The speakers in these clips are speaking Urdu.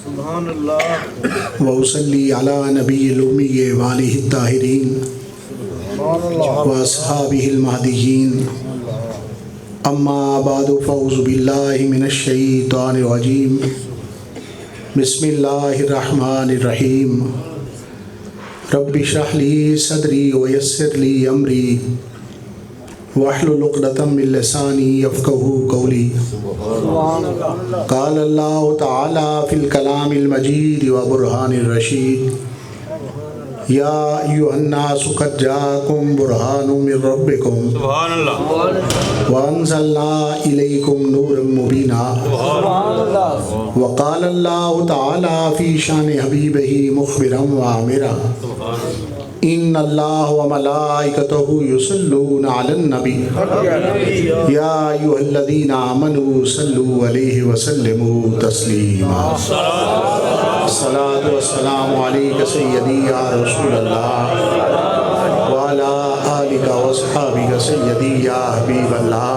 سبحان اللہ وصلی علی نبی الامی وآلہ الطاہرین واصحابہ المہدیین اما بعد فاعوذ باللہ من الشیطان الرجیم بسم اللہ الرحمن الرحیم رب اشرح لی صدری ویسر لی امری واحلل عقدۃ من لسانی یفقہوا قولی قال اللہ تعالی فی الکلام المجید وبرہان الرشید یا ایھا الناس قد جاءکم برہان من ربکم سبحان اللہ وانزلنا الیکم نورا مبینا وقال اللہ تعالی فی شان حبیبہ مخبرا وعامرا ان اللہ وملائکتہ یصلون علی النبی یا ایھا الذین آمنوا صلوا علیہ وسلموا تسلیما الصلاۃ والسلام علیک سیدی یا رسول اللہ وعلی آلک واصحابک سیدی یا حبیب اللہ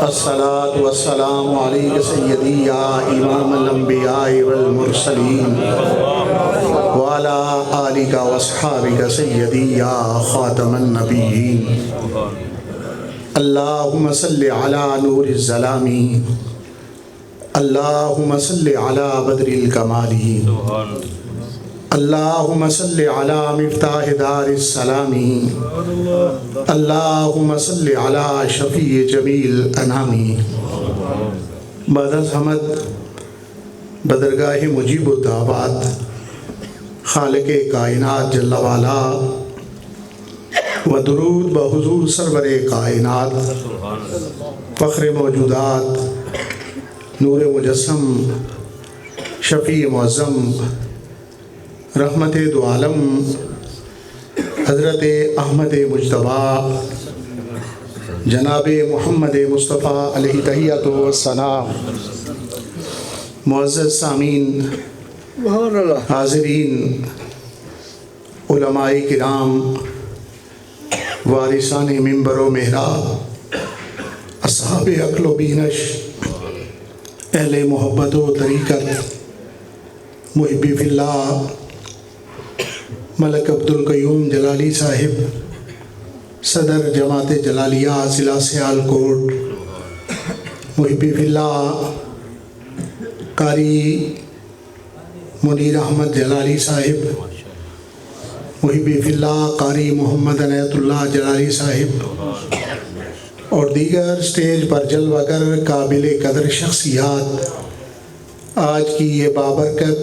الصلاۃ والسلام علیک سیدی یا امام الانبیاء والمرسلین وعلی آلک واصحابک سیدی یا خاتم النبیین اللہم صلی علی نور الظلام اللہم صلی علی بدر الکمال اللہم صلی علی مفتاح دار السلام اللہم صلی علی شفیع جمیع الانام بعد از حمد بدرگاہ مجیب الدعوات خالق کائنات جل والا و درود بحضور سرور کائنات فخر موجودات نور مجسم شفیع معظم رحمت دو عالم حضرت احمد مجتبیٰ جناب محمد مصطفیٰ علیہ تحیۃ و ثناء معزز سامعین حاضرین علماء کرام وارثان منبر و محراب اصحاب عقل و بینش اہل محبت و طریقت محبی فی اللہ ملک عبد القیوم جلالی صاحب صدر جماعت جلالیہ ضلع سیالکوٹ محبی فی اللہ قاری منیر احمد جلالی صاحب محبی فی اللہ قاری محمد عنایت اللہ جلالی صاحب اور دیگر سٹیج پر جلوہ گر قابل قدر شخصیات آج کی یہ بابرکت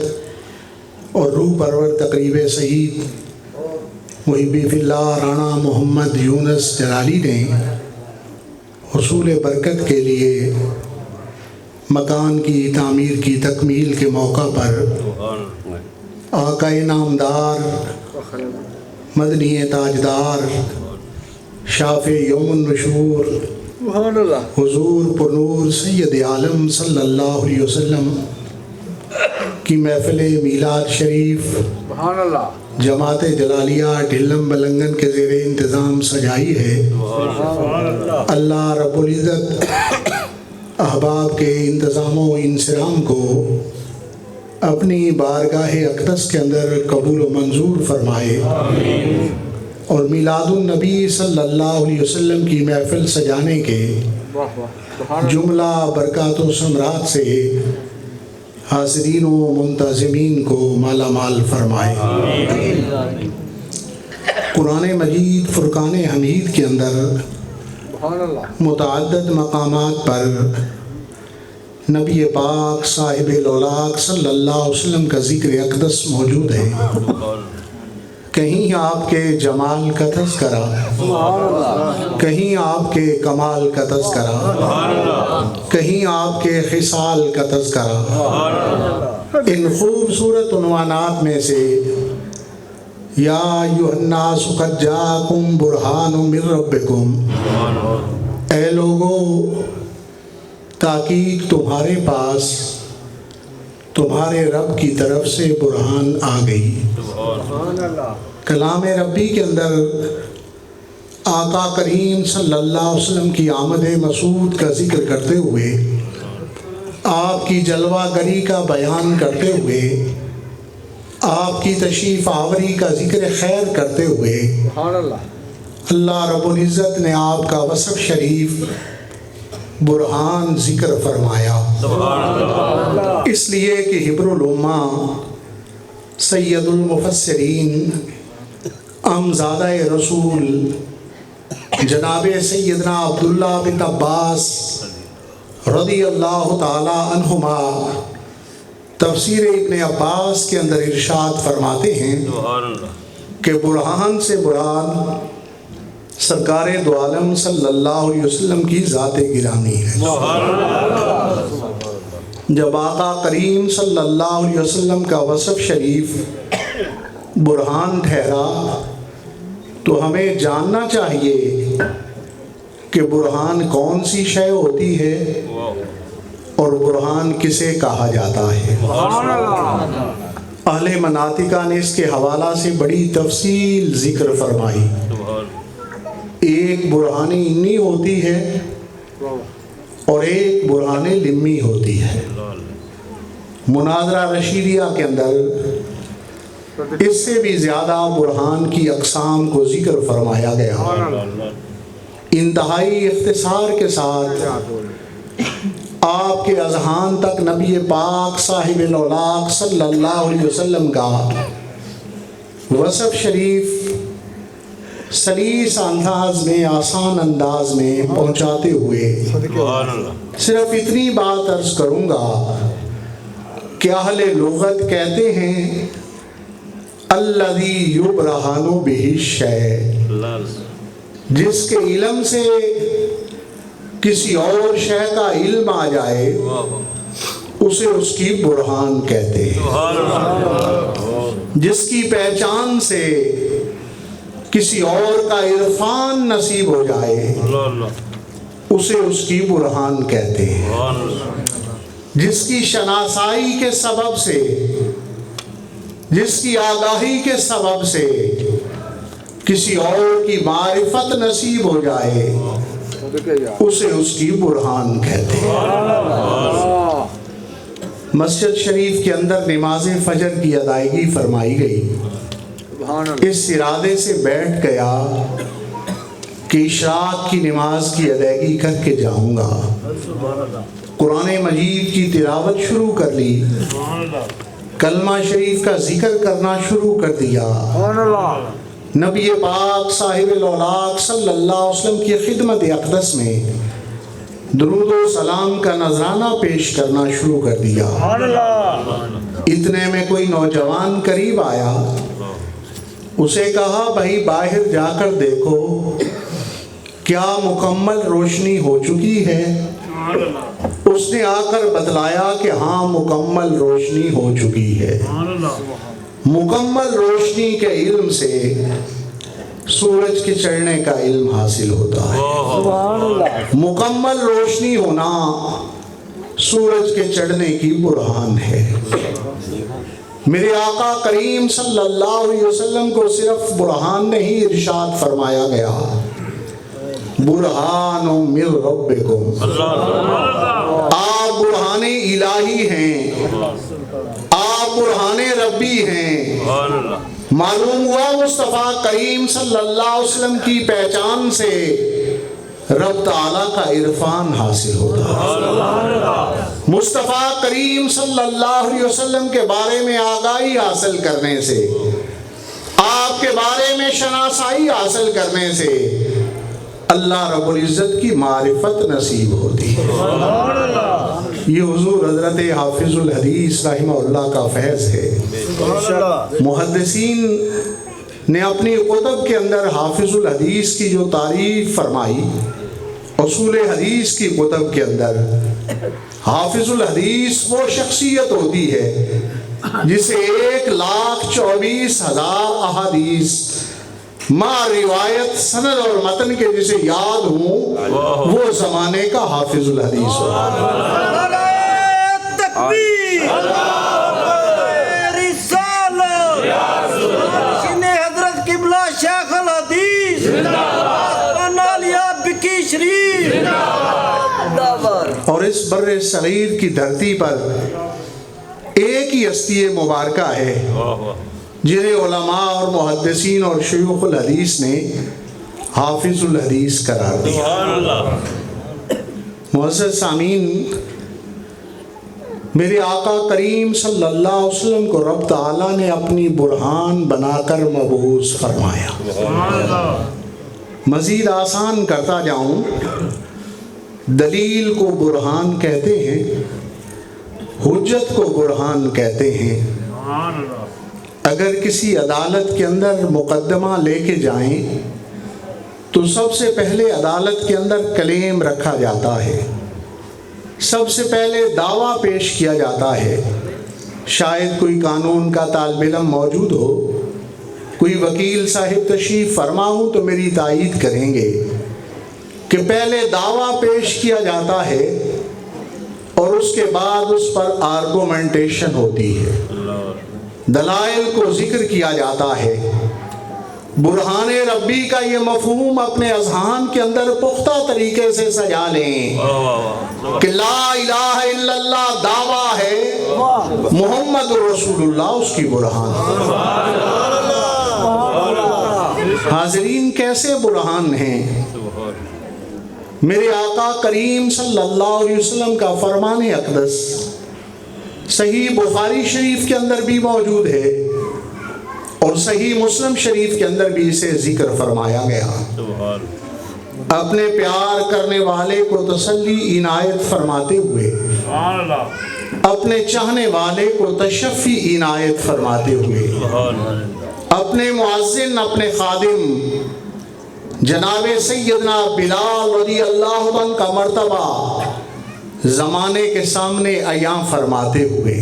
اور روح پرور تقریب سعید محبی فی اللہ رانا محمد یونس جلالی نے حصول برکت کے لیے مکان کی تعمیر کی تکمیل کے موقع پر آقا نامدار مدنی تاجدار شافع یوم النشور حضور پرنور سید عالم صلی اللہ علیہ وسلم کی محفل میلاد شریف جماعت جلالیہ ڈھلم بلنگن کے زیر انتظام سجائی ہے۔ اللہ رب العزت احباب کے انتظام و انصرام کو اپنی بارگاہ اقدس کے اندر قبول و منظور فرمائے اور میلاد النبی صلی اللہ علیہ وسلم کی محفل سجانے کے جملہ برکات و ثمرات سے حاضرین و منتظمین کو مالا مال فرمائے۔ قرآن مجید فرقان حمید کے اندر متعدد مقامات پر نبی پاک صاحب الاولاق صلی اللہ علیہ وسلم کا ذکر اقدس موجود ہے۔ کہیں آپ کے جمال کا تذکرہ، کہیں آپ کے کمال کا تذکرہ، کہیں آپ کے خصال کا تذکرہ۔ ان خوبصورت عنوانات میں سے یا ایھا الناس قد جاءکم برہان من ربکم، اے لوگو تاکید تمہارے پاس تمہارے رب کی طرف سے برہان آ گئی۔ کلام ربی کے اندر آقا کریم صلی اللہ علیہ وسلم کی آمد مسعود کا ذکر کرتے ہوئے آپ کی جلوہ گری کا بیان کرتے ہوئے، آپ کی تشریف آوری کا ذکر خیر کرتے ہوئے اللہ رب العزت نے آپ کا وصف شریف برہان ذکر فرمایا، اس لیے کہ حبر الامہ سید المفسرین امزادہ رسول جناب سیدنا عبداللہ بن عباس رضی اللہ تعالی عنہما تفسیر ابن عباس کے اندر ارشاد فرماتے ہیں کہ برہان سے مراد سرکار دو عالم صلی اللہ علیہ وسلم کی ذات گرامی ہے۔ جب آقا کریم صلی اللہ علیہ وسلم کا وصف شریف برہان ٹھہرا تو ہمیں جاننا چاہیے کہ برہان کون سی شے ہوتی ہے اور برہان کسے کہا جاتا ہے۔ اہل مناطقہ نے اس کے حوالہ سے بڑی تفصیل ذکر فرمائی۔ ایک برہان انی ہوتی ہے اور ایک برہان لمی ہوتی ہے۔ مناظرہ رشیدیہ کے اندر اس سے بھی زیادہ برہان کی اقسام کو ذکر فرمایا گیا۔ انتہائی اختصار کے ساتھ آپ کے اذہان تک نبی پاک صاحب الاولاق صلی اللہ علیہ وسلم کا وصف شریف سلیس انداز میں، آسان انداز میں پہنچاتے ہوئے صرف اتنی بات عرض کروں گا کہ اہل لغت کہتے ہیں الذی یبرہن بہ الشیء، جس کے علم سے کسی اور شے کا علم آ جائے اسے اس کی برہان کہتے ہیں۔ جس کی پہچان سے کسی اور کا عرفان نصیب ہو جائے اسے اس کی برہان کہتے ہیں۔ جس کی شناسائی کے سبب سے، جس کی آگاہی کے سبب سے کسی اور کی معرفت نصیب ہو جائے اسے اس کی برہان کہتے ہیں۔ مسجد شریف کے اندر نماز فجر کی ادائیگی فرمائی گئی۔ اس ارادے سے بیٹھ گیا کہ اشراق کی نماز کی ادائیگی کر کے جاؤں گا۔ قرآن مجید کی تلاوت شروع کر لی، کلمہ شریف کا ذکر کرنا شروع کر دیا، نبی پاک صاحب الاولاق صلی اللہ علیہ وسلم کی خدمت اقدس میں درود و سلام کا نذرانہ پیش کرنا شروع کر دیا۔ اتنے میں کوئی نوجوان قریب آیا، اسے کہا بھائی باہر جا کر دیکھو کیا مکمل روشنی ہو چکی ہے؟ اس نے آ کر بتلایا کہ ہاں مکمل روشنی ہو چکی ہے۔ مکمل روشنی کے علم سے سورج کے چڑھنے کا علم حاصل ہوتا ہے۔ مکمل روشنی ہونا سورج کے چڑھنے کی برہان ہے۔ میرے آقا کریم صلی اللہ علیہ وسلم کو صرف برہان نہیں ارشاد فرمایا گیا، برہان من ربکم، آپ برہان الہی ہیں، آپ برہان ربی ہیں۔ معلوم ہوا مصطفیٰ کریم صلی اللہ علیہ وسلم کی پہچان سے رب تعالیٰ کا عرفان حاصل ہوتا ہے۔ مصطفیٰ کریم صلی اللہ علیہ وسلم کے بارے میں آگاہی حاصل کرنے سے، آپ کے بارے میں شناسائی حاصل کرنے سے اللہ رب العزت کی معرفت نصیب ہوتی ہے۔ یہ حضور حضرت حافظ الحدیث رحمہ اللہ کا فیض ہے۔ محدثین نے اپنی کتب کے اندر حافظ الحدیث کی جو تعریف فرمائی، اصول حدیث کی کتب کے اندر حافظ الحدیث وہ شخصیت ہوتی ہے جسے 1,24,000 احادیث ما روایت سند اور متن کے جسے یاد ہوں وہ زمانے کا حافظ الحدیث ہوتا ہے۔ اور اس بر صغیر کی دھرتی پر ایک ہی ہستی مبارکہ ہے جنہیں علماء اور محدثین اور شیوخ الحدیث نے حافظ الحدیث قرار دیا۔ معزز سامعین، میرے آقا کریم صلی اللہ علیہ وسلم کو رب تعالیٰ نے اپنی برہان بنا کر مبعوث فرمایا۔ مزید آسان کرتا جاؤں، دلیل کو برہان کہتے ہیں، حجت کو برہان کہتے ہیں۔ اگر کسی عدالت کے اندر مقدمہ لے کے جائیں تو سب سے پہلے عدالت کے اندر کلیم رکھا جاتا ہے، سب سے پہلے دعویٰ پیش کیا جاتا ہے۔ شاید کوئی قانون کا طالب علم موجود ہو، کوئی وکیل صاحب تشریف فرما ہوں تو میری تائید کریں گے کہ پہلے دعویٰ پیش کیا جاتا ہے اور اس کے بعد اس پر آرگومنٹیشن ہوتی ہے، دلائل کو ذکر کیا جاتا ہے۔ برہان ربی کا یہ مفہوم اپنے اذہان کے اندر پختہ طریقے سے سجا لیں کہ لا الہ الا اللہ دعویٰ ہے، محمد رسول اللہ اس کی برہان۔ حاضرین، کیسے برہان ہیں؟ میرے آقا کریم صلی اللہ علیہ وسلم کا فرمان اقدس صحیح بخاری شریف کے اندر بھی موجود ہے اور صحیح مسلم شریف کے اندر بھی اسے ذکر فرمایا گیا۔ اپنے پیار کرنے والے کو تسلی عنایت فرماتے ہوئے، اپنے چاہنے والے کو تشفی عنایت فرماتے ہوئے، اپنے معزن، اپنے خادم جناب سیدنا بلال رضی اللہ عنہ کا مرتبہ زمانے کے سامنے عیاں فرماتے ہوئے،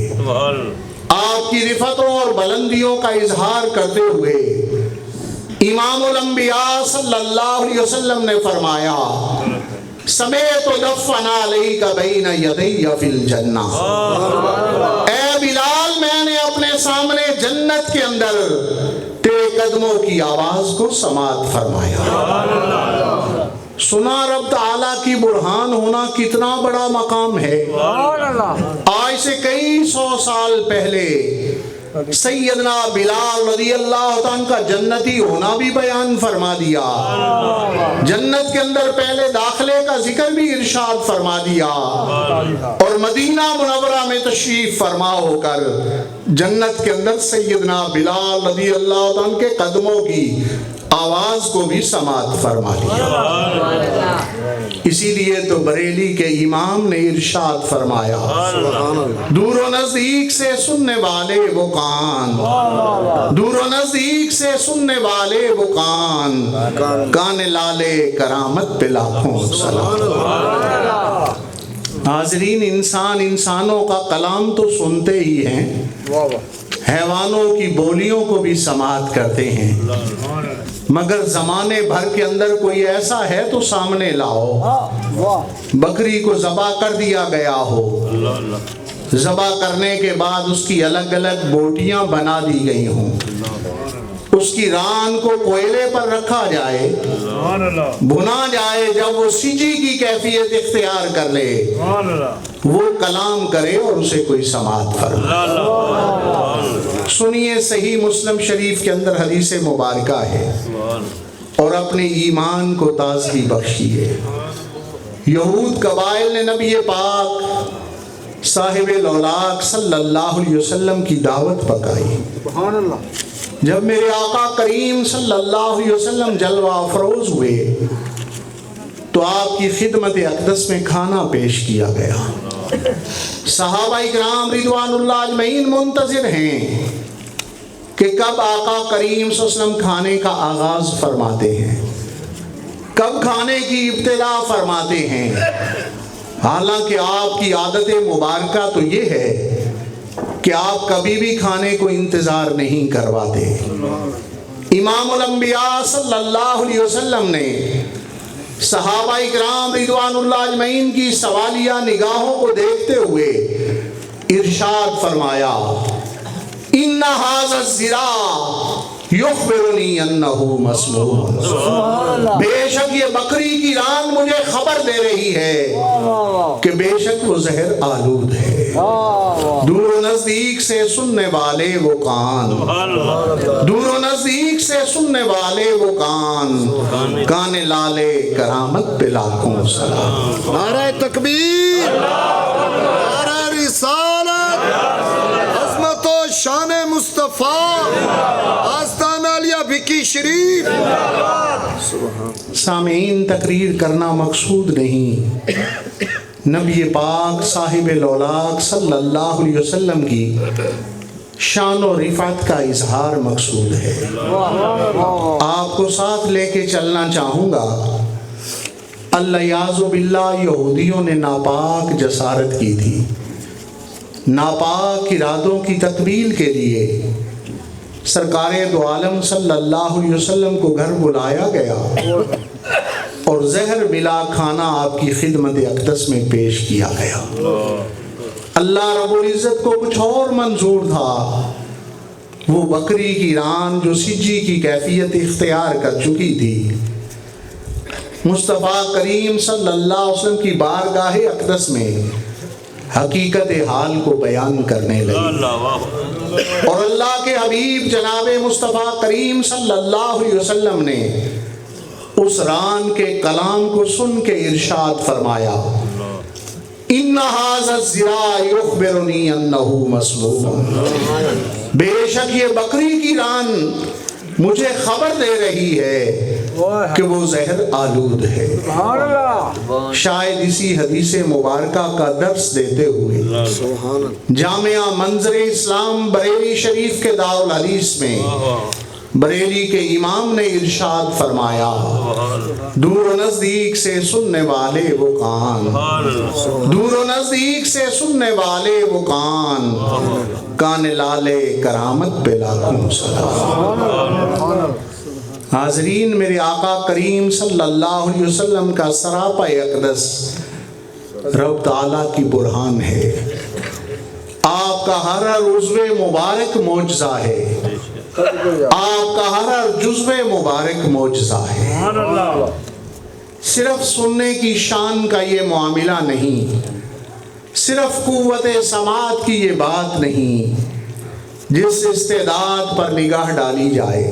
آپ کی رفتوں اور بلندیوں کا اظہار کرتے ہوئے امام الانبیاء صلی اللہ علیہ وسلم نے فرمایا سمیت دفن علیک بین یدی فی الجنہ، اے بلال، میں نے اپنے سامنے جنت کے اندر تیرے قدموں کی آواز کو سماعت فرمایا۔ سنا رب تعالیٰ کی برہان ہونا کتنا بڑا مقام ہے۔ آج سے کئی سو سال پہلے سیدنا بلال رضی اللہ عنہ کا جنتی ہونا بھی بیان فرما دیا، جنت کے اندر پہلے داخلے کا ذکر بھی ارشاد فرما دیا، اور مدینہ منورہ میں تشریف فرما ہو کر جنت کے اندر سیدنا بلال رضی اللہ عنہ کے قدموں کی آواز کو بھی سماعت فرما لیا۔ اسی لیے تو بریلی کے امام نے ارشاد فرمایا دور و نزدیک سے سننے والے وہ کان، دور و نزدیک سے سننے والے وہ کان، کان لالے کرامت پہ لاکھوں سلام۔ حاضرین، انسان انسانوں کا کلام تو سنتے ہی ہیں، حیوانوں کی بولیوں کو بھی سماعت کرتے ہیں، مگر زمانے بھر کے اندر کوئی ایسا ہے تو سامنے لاؤ۔ بکری کو ذبح کر دیا گیا ہو، ذبح کرنے کے بعد اس کی الگ الگ بوٹیاں بنا دی گئی ہوں، اس کی ران کو کوئلے پر رکھا جائے، بھنا جائے، جب وہ سجی کی کیفیت اختیار کر لے وہ کلام کرے اور اسے کوئی سماعت فرمائے۔ سنیے، صحیح مسلم شریف کے اندر حدیث مبارکہ ہے، اور اپنے ایمان کو تازگی بخشیے۔ یہود قبائل نے نبی پاک صاحب الاولاق صلی اللہ علیہ وسلم کی دعوت پکائی۔ جب میرے آقا کریم صلی اللہ علیہ وسلم جلوہ افروز ہوئے تو آپ کی خدمت اقدس میں کھانا پیش کیا گیا۔ صحابہ اکرام رضوان اللہ اجمعین منتظر ہیں کہ کب آقا کریم صلی اللہ علیہ وسلم کھانے کا آغاز فرماتے ہیں، کب کھانے کی ابتدا فرماتے ہیں۔ حالانکہ آپ کی عادت مبارکہ تو یہ ہے کہ آپ کبھی بھی کھانے کو انتظار نہیں کرواتے۔ امام الانبیاء صلی اللہ علیہ وسلم نے صحابہ اکرام رضوان اللہ اجمعین کی سوالیہ نگاہوں کو دیکھتے ہوئے ارشاد فرمایا ان ھذا الذراع یخبرنی انہو مسموم، بے شک یہ بکری کی ران مجھے خبر دے رہی ہے کہ بے شک وہ زہر آلود ہے۔ دور و نزدیک سے سننے والے وہ کان، دور و نزدیک سے سننے والے وہ کان، کان لالے کرامت پہ لاکھوں سلام۔ نعرہ تکبیر، نعرہ رسالت، عظمت و شان مصطفیٰ، آستانہ علیہ بکی شریف۔ سامعین، تقریر کرنا مقصود نہیں، نبی پاک صاحب لولاک صلی اللہ علیہ وسلم کی شان و رفعت کا اظہار مقصود ہے۔ آپ کو ساتھ لے کے چلنا چاہوں گا۔ العیاذ باللہ یہودیوں نے ناپاک جسارت کی تھی، ناپاک ارادوں کی تکمیل کے لیے سرکار دو عالم صلی اللہ علیہ وسلم کو گھر بلایا گیا اور زہر ملا کھانا آپ کی خدمت اقدس میں پیش کیا گیا۔ اللہ رب العزت کو کچھ اور منظور تھا۔ وہ بکری کی ران جو سجی کی کیفیت اختیار کر چکی تھی، مصطفیٰ کریم صلی اللہ علیہ وسلم کی بارگاہ اقدس میں حقیقت حال کو بیان کرنے لگی، اور اللہ کے حبیب جناب مصطفیٰ کریم صلی اللہ علیہ وسلم نے اس ران کے کلام کو سن کے ارشاد فرمایا، ان ھذا الذراع یخبرنی انہ مسموم، بے شک یہ بکری کی ران مجھے خبر دے رہی ہے کہ وہ زہر آلود ہے۔ شاید اسی حدیث مبارکہ کا درس دیتے ہوئے جامعہ منظر اسلام بریلی شریف کے دارالحدیث میں بریلی کے امام نے ارشاد فرمایا، دور و نزدیک سے سننے والے وہ کان، دور و نزدیک سے سننے والے وہ کان، کان لالے کرامت پہ لاکھوں سلام۔ حاضرین، میرے آقا کریم صلی اللہ علیہ وسلم کا سراپا اقدس رب تعالیٰ کی برہان ہے۔ آپ کا ہر عضو مبارک معجزہ ہے، آپ کا ہر جزو مبارک معجزہ ہے۔ صرف سننے کی شان کا یہ معاملہ نہیں، صرف قوت سماعت کی یہ بات نہیں، جس استعداد پر نگاہ ڈالی جائے،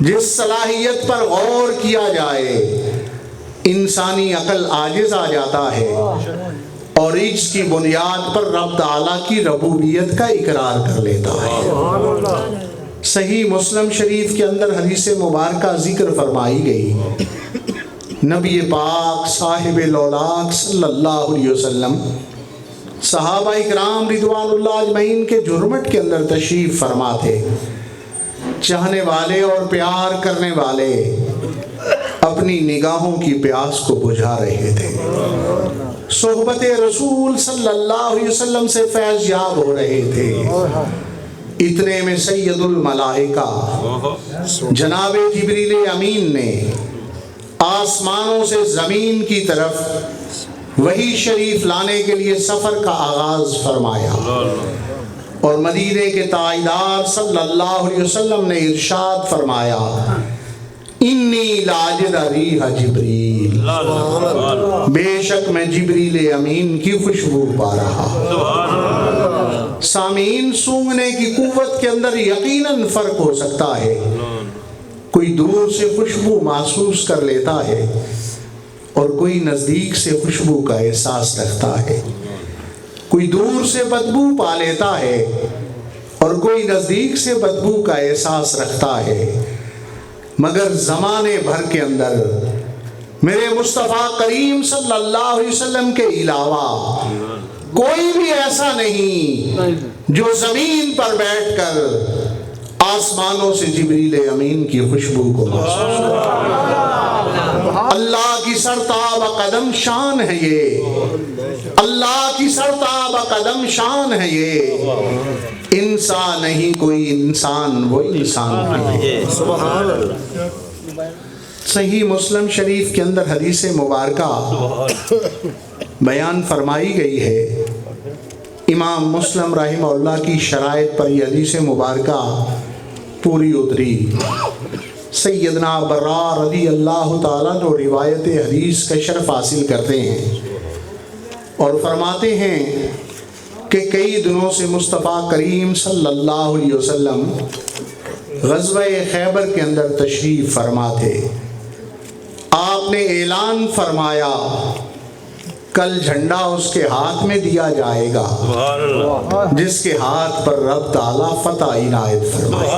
جس صلاحیت پر غور کیا جائے، انسانی عقل عاجز آ جاتا ہے اور عجز کی بنیاد پر رب تعالیٰ کی ربوبیت کا اقرار کر لیتا ہے۔ صحیح مسلم شریف کے اندر حدیث مبارکہ ذکر فرمائی گئی، نبی پاک صاحب لولاک صلی اللہ علیہ وسلم صحابہ اکرام رضوان اللہ اجمعین کے جھرمٹ کے اندر تشریف فرما تھے۔ چاہنے والے اور پیار کرنے والے اپنی نگاہوں کی پیاس کو بجھا رہے تھے، صحبت رسول صلی اللہ علیہ وسلم سے فیض یاب ہو رہے تھے۔ اتنے میں سید الملائکہ جناب جبریل امین نے آسمانوں سے زمین کی طرف وحی شریف لانے کے لیے سفر کا آغاز فرمایا، اور مدینے کے تاجدار صلی اللہ علیہ وسلم نے ارشاد فرمایا، انی لاجد ریح جبریل، بے شک میں جبریل امین کی خوشبو پا رہا۔ سامعین، سونگنے کی قوت کے اندر یقیناً فرق ہو سکتا ہے۔ کوئی دور سے خوشبو محسوس کر لیتا ہے اور کوئی نزدیک سے خوشبو کا احساس رکھتا ہے، کوئی دور سے بدبو پا لیتا ہے اور کوئی نزدیک سے بدبو کا احساس رکھتا ہے، مگر زمانے بھر کے اندر میرے مصطفیٰ کریم صلی اللہ علیہ وسلم کے علاوہ کوئی بھی ایسا نہیں جو زمین پر بیٹھ کر آسمانوں سے جبریل امین کی خوشبو کو محسوس کرے۔ اللہ کی سرتاب قدم شان ہے یہ، اللہ کی سرتاب قدم شان ہے یہ، انسان نہیں کوئی انسان، وہ انسان ہے۔ صحیح مسلم شریف کے اندر حدیث مبارکہ بیان فرمائی گئی ہے۔ امام مسلم رحمہ اللہ کی شرائط پر یہ حدیث مبارکہ پوری اتری۔ سیدنا برا رضی اللہ تعالیٰ جو روایت حدیث کا شرف حاصل کرتے ہیں اور فرماتے ہیں کہ کئی دنوں سے مصطفیٰ کریم صلی اللہ علیہ وسلم غزوہ خیبر کے اندر تشریف فرما تھے۔ آپ نے اعلان فرمایا کل جھنڈا اس کے ہاتھ میں دیا جائے گا جس کے ہاتھ پر رب تعالیٰ فتح عنایت فرمائے۔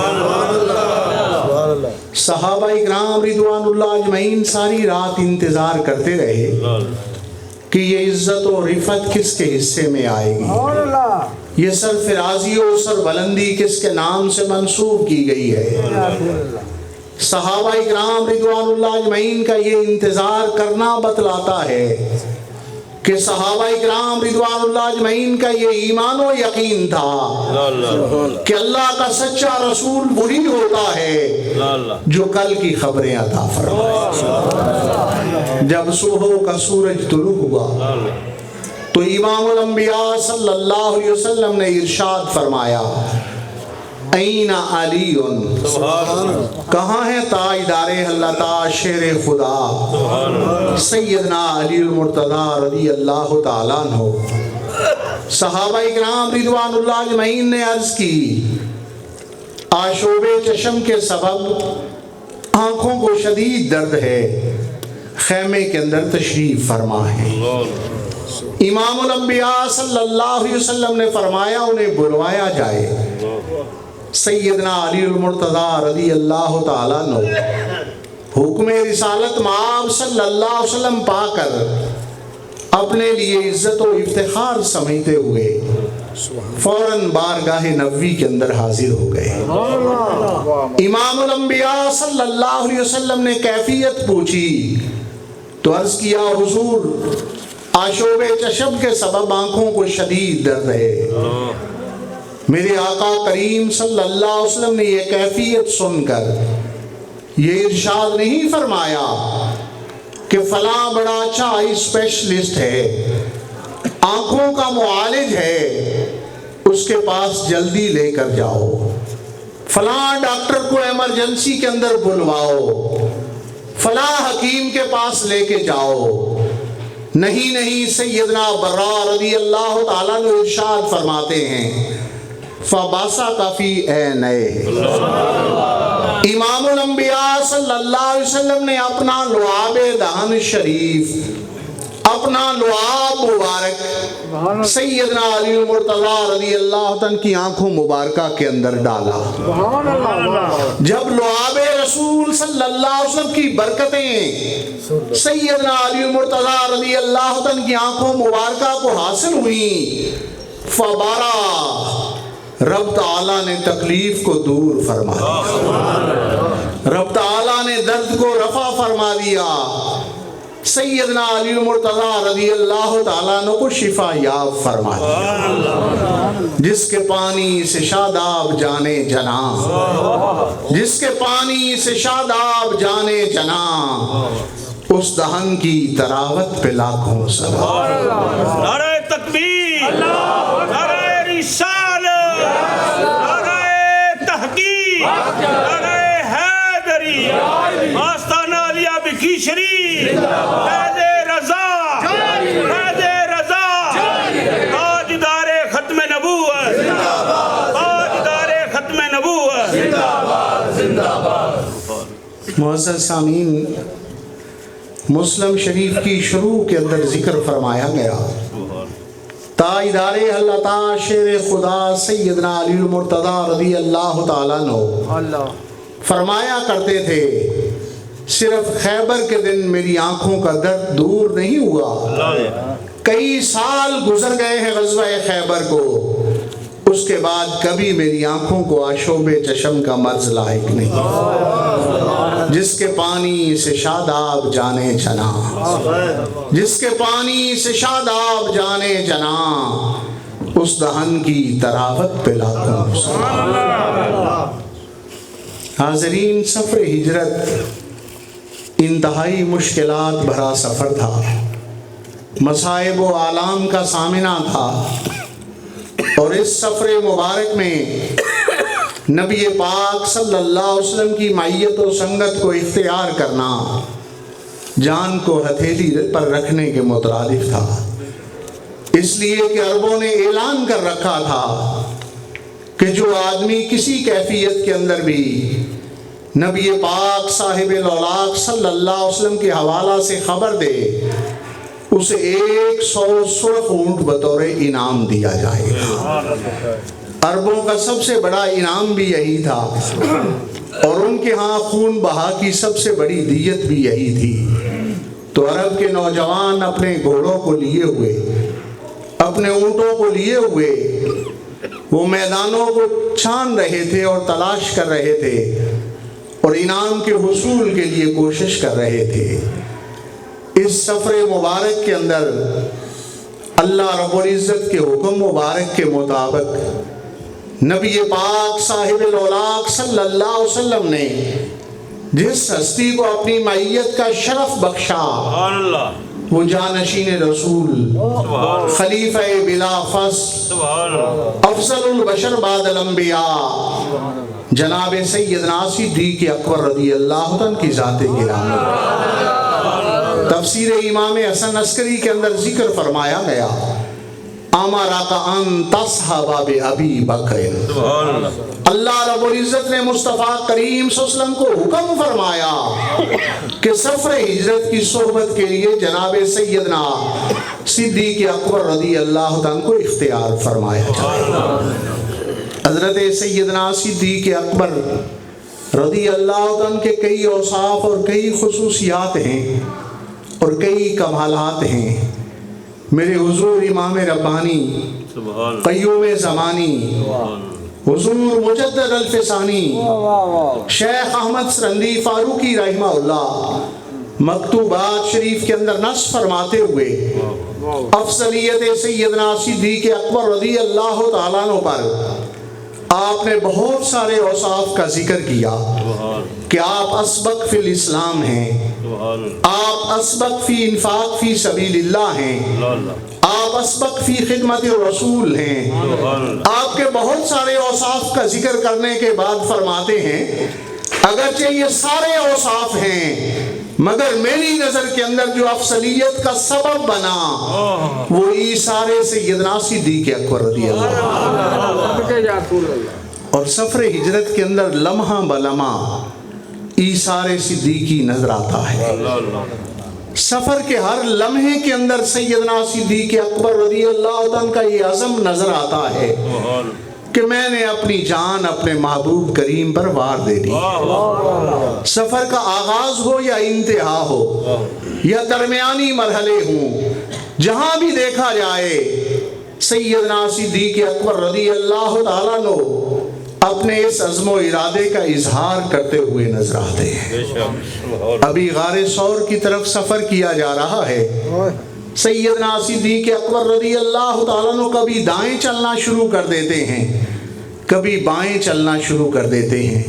صحابہ اکرام رضوان اللہ اجمعین ساری رات انتظار کرتے رہے کہ یہ عزت و رفعت کس کے حصے میں آئے گی، یہ سرفرازی و سربلندی کس کے نام سے منسوب کی گئی ہے۔ صحابہ اکرام رضوان اللہ اجمعین کا یہ انتظار کرنا بتلاتا ہے کہ صحابہ اکرام رضوان اللہ اجمعین کا یہ ایمان و یقین تھا کہ اللہ کا سچا رسول وہی ہوتا ہے جو کل کی خبریں عطا فرمائے۔ جب صبح کا سورج طلوع ہوا تو امام الانبیاء صلی اللہ علیہ وسلم نے ارشاد فرمایا این علی، کہاں ہے تاجدار اللہ شیر خدا سیدنا علی المرتضی رضی اللہ تعالیٰ عنہ۔ صحابہ اکرام رضوان اللہ اجمعین نے عرض کی آشوب چشم کے سبب آنکھوں کو شدید درد ہے، خیمے کے اندر تشریف فرما ہے۔ امام الانبیاء صلی اللہ علیہ وسلم نے فرمایا انہیں بلوایا جائے۔ سیدنا علی المرتضی رضی اللہ تعالیٰ عنہ حکم رسالت مآب صلی اللہ علیہ وسلم پا کر اپنے لیے عزت و افتخار سمجھتے ہوئے فوراً بارگاہ نبوی کے اندر حاضر ہو گئے۔ امام الانبیاء صلی اللہ علیہ وسلم نے کیفیت پوچھی تو عرض کیا حضور آشوب چشم کے سبب آنکھوں کو شدید درد ہے۔ میرے آقا کریم صلی اللہ علیہ وسلم نے یہ کیفیت سن کر یہ ارشاد نہیں فرمایا کہ فلاں بڑا اچھا اسپیشلسٹ ہے، آنکھوں کا معالج ہے، اس کے پاس جلدی لے کر جاؤ، فلاں ڈاکٹر کو ایمرجنسی کے اندر بلواؤ، فلاں حکیم کے پاس لے کے جاؤ۔ نہیں، سیدنا برا رضی اللہ تعالیٰ نے ارشاد فرماتے ہیں فباسا کافی اے نئے۔ امام الانبیاء صلی اللہ علیہ وسلم نے اپنا لعاب دہن شریف، اپنا لعاب مبارک سیدنا علی المرتضی رضی اللہ عنہ کی آنکھوں مبارکہ کے اندر ڈالا۔ جب لعاب رسول صلی اللہ علیہ وسلم کی برکتیں سیدنا علی المرتضی رضی اللہ عنہ کی آنکھوں مبارکہ کو حاصل ہوئیں فبارا رب تعالیٰ نے تکلیف کو دور فرما دیا، رب تعالیٰ نے درد کو رفع فرما دیا، سیدنا علی المرتضی رضی اللہ تعالیٰ عنہ کو شفا یاب فرما دیا۔ جس کے پانی سے شاداب جانے جنا، جس کے پانی سے شاداب جانے جنا، اس دہن کی تراوت پہ لاکھوں سلام۔ نعرہ تکبیر، نعرہ رسالت، نعرہ تحقیق، نعرہ حیدری، آستانہ علیہ بکی شریف، فیض رضا، فیض رضا، تاجدار ختم نبوت، تاجدار ختم نبوت۔ معزز سامعین، مسلم شریف کی شروع کے اندر ذکر فرمایا گیا تاجدار اللہ شیر خدا سیدنا علی المرتضی رضی اللہ تعالیٰ عنہ فرمایا کرتے تھے صرف خیبر کے دن میری آنکھوں کا درد دور نہیں ہوا، کئی سال گزر گئے ہیں غزوہ خیبر کو، اس کے بعد کبھی میری آنکھوں کو آشوب چشم کا مرض لاحق نہیں۔ جس کے پانی سے شاداب جانے جنا، جس کے پانی سے شاداب جانے جنا، اس دہن کی تراوت پہ لاکھوں سلام۔ حاضرین، سفر ہجرت انتہائی مشکلات بھرا سفر تھا، مصائب و آلام کا سامنا تھا، اور اس سفر مبارک میں نبی پاک صلی اللہ علیہ وسلم کی معیت و سنگت کو اختیار کرنا جان کو ہتھیلی پر رکھنے کے مترادف تھا، اس لیے کہ عربوں نے اعلان کر رکھا تھا کہ جو آدمی کسی کیفیت کے اندر بھی نبی پاک صاحب الاولاق صلی اللہ علیہ وسلم کے حوالہ سے خبر دے، اسے 100 سرخ اونٹ بطور انعام دیا جائے گا۔ عربوں کا سب سے بڑا انعام بھی یہی تھا، اور ان کے ہاں خون بہا کی سب سے بڑی دیت بھی یہی تھی۔ تو عرب کے نوجوان اپنے گھوڑوں کو لیے ہوئے، اپنے اونٹوں کو لیے ہوئے وہ میدانوں کو چھان رہے تھے اور تلاش کر رہے تھے، اور انعام کے حصول کے لیے کوشش کر رہے تھے۔ اس سفر مبارک کے اندر اللہ رب العزت کے حکم مبارک کے مطابق نبی پاک صاحب الاولاق صلی اللہ علیہ وسلم نے جس ہستی کو اپنی معیت کا شرف بخشا، وہ جانشین رسول، خلیفہ بلا فصل، افضل البشر بعد الانبیاء، جناب سیدنا صدیق اکبر رضی اللہ عنہ کی ذات گرامی۔ تفسیر امام حسن عسکری کے اندر ذکر فرمایا گیا، امرک ان تصحب بابی بکر، اللہ رب العزت نے مصطفیٰ کریم صلی اللہ علیہ وسلم کو حکم فرمایا کہ سفر ہجرت کی صحبت کے لیے جناب سیدنا صدیق اکبر رضی اللہ عنہ کو اختیار فرمایا جائے۔ حضرت سیدنا صدیق اکبر رضی اللہ عنہ کے کئی اوصاف اور کئی خصوصیات ہیں اور کئی کمالات ہیں۔ میرے حضور امام ربانی قیوم زمانی، حضور مجدد الفسانی شیخ احمد سرندی فاروقی رحمہ اللہ مکتوبات شریف کے اندر نص فرماتے ہوئے افضلیت سیدنا صدیق اکبر رضی اللہ تعالیٰ عنہ پر آپ نے بہت سارے اوصاف کا ذکر کیا کہ آپ اسبق فی الاسلام ہیں، آپ اسبق فی انفاق فی سبیل اللہ ہیں، آپ اسبق فی خدمت رسول ہیں۔ آپ کے بہت سارے اوصاف کا ذکر کرنے کے بعد فرماتے ہیں اگرچہ یہ سارے اوصاف ہیں مگر میری نظر کے اندر جو افضلیت کا سبب بنا وہ ایثار سیدنا صدیق اکبر رضی اللہ اور سفر ہجرت کے اندر لمحہ بلمحہ ایثار صدیقی نظر آتا ہے۔ سفر کے ہر لمحے کے اندر سیدنا صدیق اکبر رضی اللہ عنہ کا یہ عزم نظر آتا ہے کہ میں نے اپنی جان اپنے محبوب کریم پر وار دے دی۔ سفر کا آغاز ہو یا انتہا ہو یا درمیانی مرحلے ہوں، جہاں بھی دیکھا جائے سیدنا صدیق اکبر رضی اللہ تعالیٰ عنہ اپنے اس عزم و ارادے کا اظہار کرتے ہوئے نظر آتے ہیں۔ ابھی غار ثور کی طرف سفر کیا جا رہا ہے۔ سیدنا صدیق اکبر رضی اللہ تعالیٰ عنہ کبھی دائیں چلنا شروع کر دیتے ہیں، کبھی بائیں چلنا شروع کر دیتے ہیں،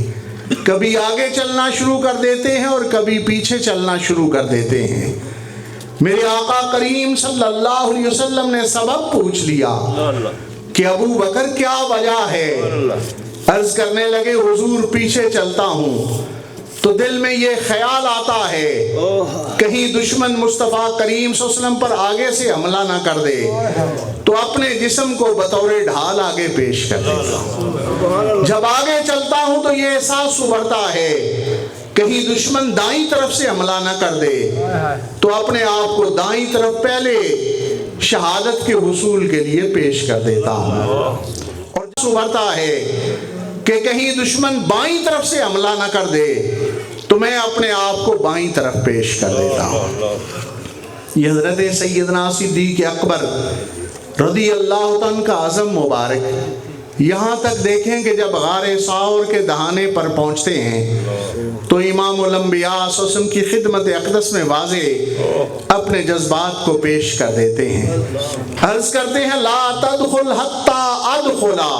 کبھی آگے چلنا شروع کر دیتے ہیں اور کبھی پیچھے چلنا شروع کر دیتے ہیں۔ میرے آقا کریم صلی اللہ علیہ وسلم نے سبب پوچھ لیا کہ ابو بکر کیا وجہ ہے؟ عرض کرنے لگے حضور پیچھے چلتا ہوں تو دل میں یہ خیال آتا ہے کہیں دشمن مصطفیٰ کریم صلی اللہ علیہ وسلم پر آگے سے حملہ نہ کر دے تو اپنے جسم کو بطور ڈھال آگے پیش کر دیتا ہوں۔ جب آگے چلتا ہوں تو یہ احساس ابھرتا ہے کہیں دشمن دائیں طرف سے حملہ نہ کر دے تو اپنے آپ کو دائیں طرف پہلے شہادت کے حصول کے لیے پیش کر دیتا ہوں، اور ابھرتا ہے کہ کہیں دشمن بائیں طرف سے حملہ نہ کر دے تو میں اپنے آپ کو بائیں طرف پیش کر دیتا ہوں۔ یہ حضرت سیدنا صدیق اکبر رضی اللہ عنہ کا عزم مبارک یہاں تک دیکھیں کہ جب غار ثور کے دہانے پر پہنچتے ہیں تو امام الانبیاء صلی اللہ علیہ وسلم کی خدمت اقدس میں واضح اپنے جذبات کو پیش کر دیتے ہیں۔ عرض کرتے ہیں لا تدخل حتی ادخلا،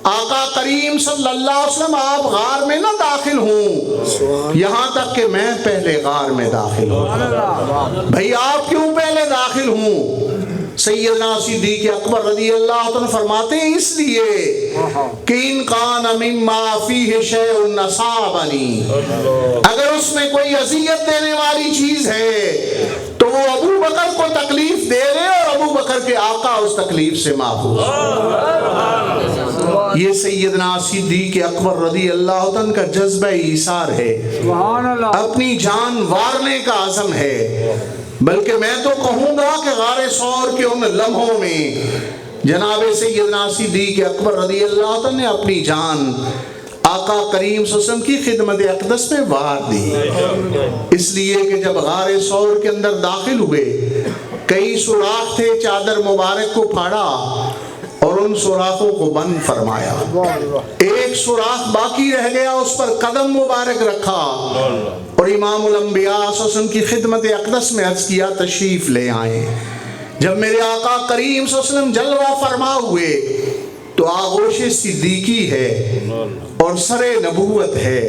آقا کریم صلی اللہ علیہ وسلم آپ غار میں نہ داخل ہوں یہاں تک کہ میں پہلے غار میں داخل ہوں۔ بھئی آپ کیوں پہلے داخل ہوں؟ سیدنا صدیق اکبر رضی اللہ عنہ فرماتے ہیں اس لیے کہ ان کان مما فیہ شیء نصابنی، اگر اس میں کوئی اذیت دینے والی چیز ہے تو وہ ابو بکر کو تکلیف دے رہے اور ابو بکر کے آقا اس تکلیف سے محفوظ۔ یہ سیدنا صدیق اکبر رضی اللہ عنہ کا جذبہ ایثار ہے، اپنی جان وارنے کا عزم ہے۔ بلکہ میں تو کہوں گا کہ غار ثور کے ان لمحوں میں جناب سیدنا صدیق اکبر رضی اللہ عنہ نے اپنی جان آقا کریم صلی اللہ علیہ وسلم کی خدمت اقدس میں وار دی، اس لیے کہ جب غار ثور کے اندر داخل ہوئے کئی سوراخ تھے، چادر مبارک کو پھاڑا اور ان سوراخوں کو بند فرمایا، ایک سوراخ باقی رہ گیا، اس پر قدم مبارک رکھا اور امام الانبیاء صلی اللہ علیہ وسلم کی خدمت اقدس میں عرض کیا تشریف لے آئیں۔ جب میرے آقا کریم صلی اللہ علیہ وسلم جلوہ فرما ہوئے تو آغوش صدیقی ہے اور سر نبوت ہے۔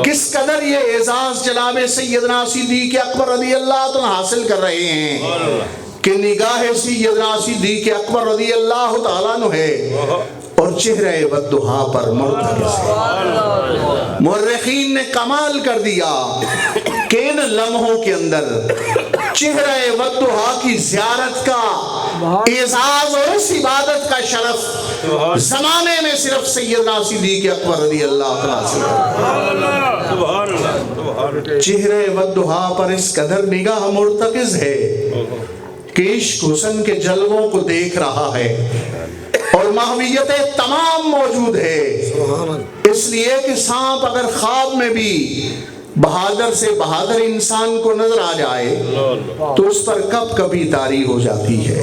کس قدر یہ اعزاز جناب سیدنا صدیق اکبر رضی اللہ عنہ حاصل کر رہے ہیں کہ نگاہ سیدنا صدیق اکبر رضی اللہ تعالیٰ عنہ ہے اور چہرہ والضحیٰ پر مرتکز ہے۔ مورخین نے کمال کر دیا کہ ان لمحوں کے اندر چہرہ والضحیٰ کی زیارت کا اعزاز اور اس عبادت کا شرف زمانے میں صرف سیدنا صدیق اکبر رضی اللہ تعالیٰ سے۔ چہرہ والضحیٰ پر اس قدر نگاہ مرتکز ہے کہ عشق حسن کے جلووں کو دیکھ رہا ہے اور محویت تمام موجود ہے، اس لیے کہ سانپ اگر خواب میں بھی بہادر سے بہادر انسان کو نظر آ جائے تو اس پر کب کبھی طاری ہو جاتی ہے،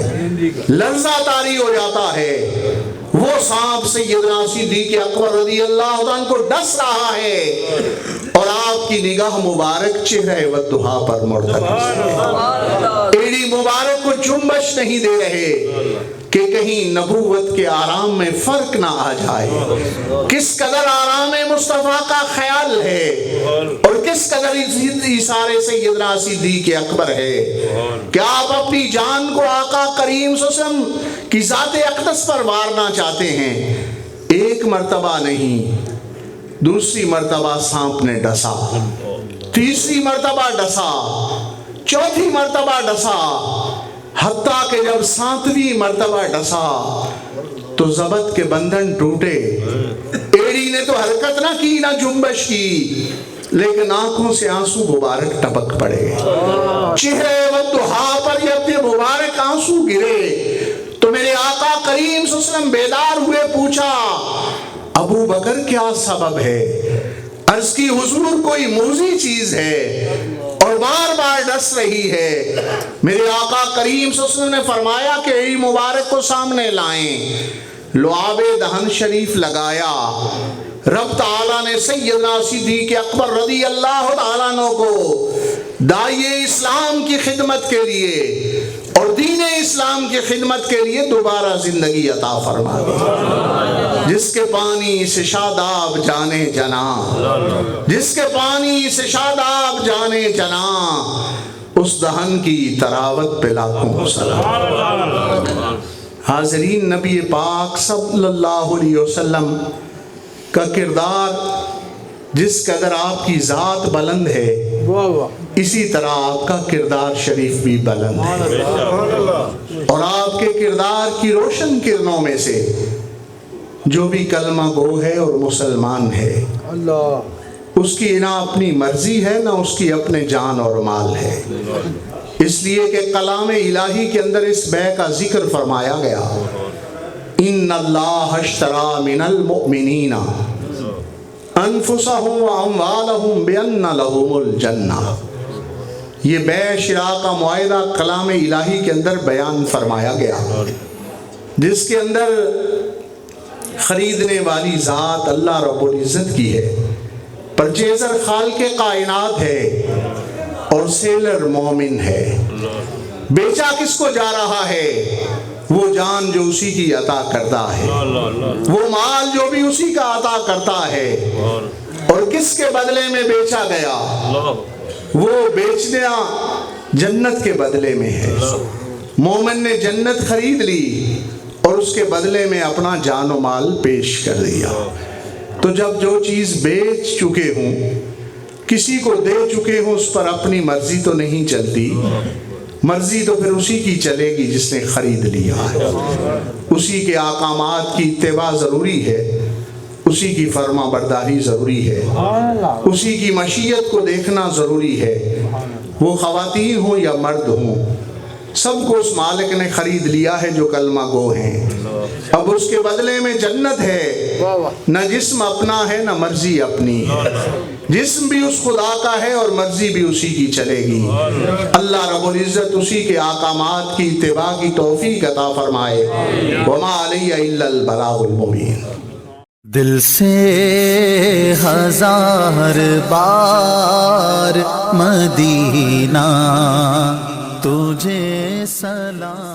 لرزہ طاری ہو جاتا ہے۔ وہ سانپ سیدنا صدیق اکبر رضی اللہ عنہ کو ڈس رہا ہے اور آپ کی نگاہ مبارک چہرہ والضحیٰ پر مرتکز ہے، ایڑی مبارک کو جنبش نہیں دے رہے کہ کہیں نبوت کے آرام میں فرق نہ آ جائے۔ کس قدر آرام مصطفیٰ کا خیال ہے اور کس قدر ایثار سیدنا صدیق اکبر ہے کہ آپ اپنی جان کو آقا کریم صلی اللہ علیہ وسلم کی ذات اقدس پر وارنا چاہتے ہیں۔ ایک مرتبہ نہیں، دوسری مرتبہ سانپ نے ڈسا، تیسری مرتبہ ڈسا، چوتھی مرتبہ ڈسا، حتیٰ کہ جب ساتویں مرتبہ ڈسا تو ضبط کے بندھن ٹوٹے۔ ایڑی نے تو حرکت نہ کی نہ جنبش کی، لیکن آنکھوں سے آنسو مبارک ٹپک پڑے، چہرے والضحیٰ پر جب یہ مبارک آنسو گرے تو میرے آقا کریم صلی اللہ علیہ وسلم بیدار ہوئے، پوچھا ابو بکر کیا سبب ہے؟ عرض کی حضور کوئی موذی چیز ہے اور بار بار ڈس رہی ہے۔ میرے آقا کریم صلی اللہ علیہ وسلم نے فرمایا کہ ایڑی مبارک کو سامنے لائیں، لعاب دہن شریف لگایا، رب تعالیٰ نے سیدنا صدیق اکبر رضی اللہ تعالیٰ عنہ کو داعی اسلام کی خدمت کے لیے اور دین اسلام کی خدمت کے لیے دوبارہ زندگی عطا فرما دی۔ جس کے پانی سے شاداب جانے جنا، جس کے پانی سے شاداب جانے جنا، اس دہن کی تراوت پہ لاکھوں سلام۔ حاضرین، نبی پاک صلی اللہ علیہ وسلم کا کردار جس قدر آپ کی ذات بلند ہے اسی طرح آپ کا کردار شریف بھی بلند ہے، اور آپ کے کردار کی روشن کرنوں میں سے جو بھی کلمہ گو ہے اور مسلمان ہے اس کی نہ اپنی مرضی ہے نہ اس کی اپنے جان اور مال ہے، اس لیے کہ کلام الہی کے اندر اس بے کا ذکر فرمایا گیا، ان اللہ اشتری من المؤمنین انفسہم واموالہم بان لہم الجنہ۔ یہ بے شراء کا معاہدہ کلام الہی کے اندر بیان فرمایا گیا، جس کے اندر خریدنے والی ذات اللہ رب العزت کی ہے، پرچیزر خالق کائنات ہے اور سیلر مومن ہے۔ بیچا کس کو جا رہا ہے؟ وہ جان جو اسی کی عطا کرتا ہے، وہ مال جو بھی اسی کا عطا کرتا ہے، اور کس کے بدلے میں بیچا گیا؟ وہ بیچنا جنت کے بدلے میں ہے، مومن نے جنت خرید لی اور اس کے بدلے میں اپنا جان و مال پیش کر دیا۔ تو جب جو چیز بیچ چکے ہوں، کسی کو دے چکے ہوں، اس پر اپنی مرضی تو نہیں چلتی، مرضی تو پھر اسی کی چلے گی جس نے خرید لیا ہے۔ اسی کے احکامات کی اتباع ضروری ہے، اسی کی فرما برداری ضروری ہے، اسی کی مشیت کو دیکھنا ضروری ہے۔ وہ خواتین ہوں یا مرد ہوں، سب کو اس مالک نے خرید لیا ہے جو کلمہ گو ہیں۔ اب اس کے بدلے میں جنت ہے، نہ جسم اپنا ہے نہ مرضی اپنی ہے، جسم بھی اس خدا کا ہے اور مرضی بھی اسی کی چلے گی۔ اللہ رب العزت اسی کے احکامات کی اتباع کی توفیق عطا فرمائے۔ وما علی الا البلاغ المبین۔ دل سے ہزار بار مدینہ تجھے سلام